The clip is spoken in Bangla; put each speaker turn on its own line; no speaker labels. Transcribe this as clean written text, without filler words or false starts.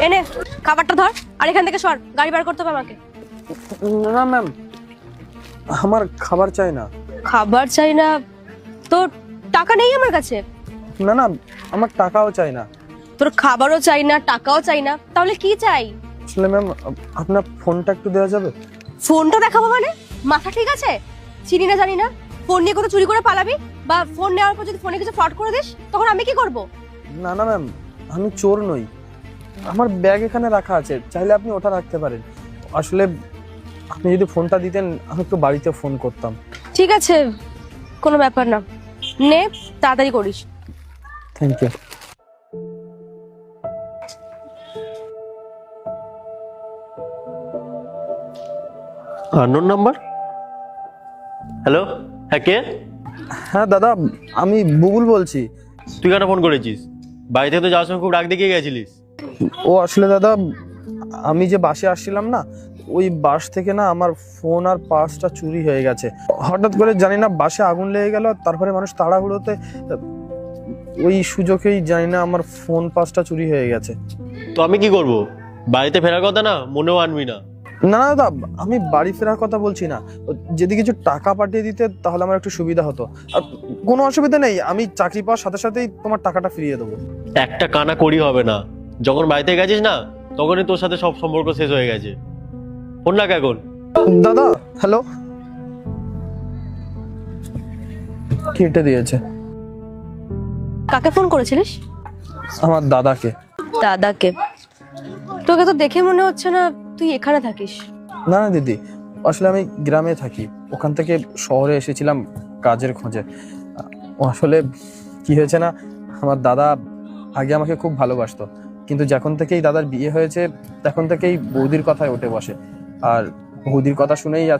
এনে খাবারটা ধর, আর এখান থেকে সর, গাড়ি বার করতে হবে আমাকে।
না ম্যাম, আমার খাবার চাই না।
খাবার চাই না? তোর টাকা নেই আমার কাছে।
না না, আমার টাকাও চাই না।
তোর খাবারও চাই না, টাকাও চাই না, তাহলে কি চাই?
আসলে ম্যাম, আপনার ফোনটা একটু দেওয়া যাবে?
ফোনটা দেখাবো মানে? মাথা ঠিক আছে? চিনি না জানি না, ফোন নিয়ে কোথাও চুরি করে পালাবি, বা ফোন নেওয়ার পর যদি ফোনে কিছু ফ্রড করে দিস, তখন আমি কি করব?
না না ম্যাম, আমি চোর নই। আমার ব্যাগ এখানে রাখা আছে, চাইলে আপনি ওটা রাখতে পারেন। আসলে আপনি যদি ফোনটা দিতেন, আমি একটু বাড়িতে ফোন করতাম।
ঠিক আছে, কোনো ব্যাপার না, নে তাড়াতাড়ি করিস।
Thank you.
Unknown number. Hello, হ্যাঁ কে?
হ্যাঁ দাদা, আমি বুবুল বলছি।
তুই কেন ফোন করেছিস? বাড়ি থেকে তো যাওয়ার সময় খুব রাগ দেখিয়ে গেছিলিস।
ও আসলে দাদা, আমি যে বাসে আসছিলাম না, ওই বাস থেকে না আমার ফোন আর পার্সটা চুরি হয়ে গেছে। হঠাৎ করে জানি না বাসে আগুন লেগে গেল, তারপরে মানুষ তাড়াহুড়োতে ওই সুযোগেই জানি না আমার ফোন পার্সটা চুরি হয়ে গেছে।
তো আমি কি করব? বাড়িতে ফেরার কথা না মনেও আনবি না।
না না দাদা, আমি বাড়ি ফেরার কথা বলছি না। যদি কিছু টাকা পাঠিয়ে দিতে তাহলে আমার একটু সুবিধা হতো। আর কোনো অসুবিধা নেই, আমি চাকরি পাওয়ার সাথে সাথেই তোমার টাকাটা ফিরিয়ে দেবো।
একটা কানা করি হবে না। যখন বাড়িতে গেছিস না, তখনই তোর সাথে সব সম্পর্ক শেষ হয়ে গেছে। ফোন রাখ এখন।
দাদা, হ্যালো। কেটে দিয়েছে।
কাকে ফোন করেছিলিস?
আমার দাদাকে।
দাদাকে? তোকে তো দেখে মনে হচ্ছে না তুই এখানে থাকিস।
না না দিদি, আসলে আমি গ্রামে থাকি, ওখান থেকে শহরে এসেছিলাম কাজের খোঁজে। আসলে কি হয়েছে না, আমার দাদা আগে আমাকে খুব ভালোবাসতো, কিন্তু যখন থেকেই দাদার বিয়ে হয়েছে তখন থেকেই বৌদির কথায় উঠে বসে। আর বৌদির কথা শুনেই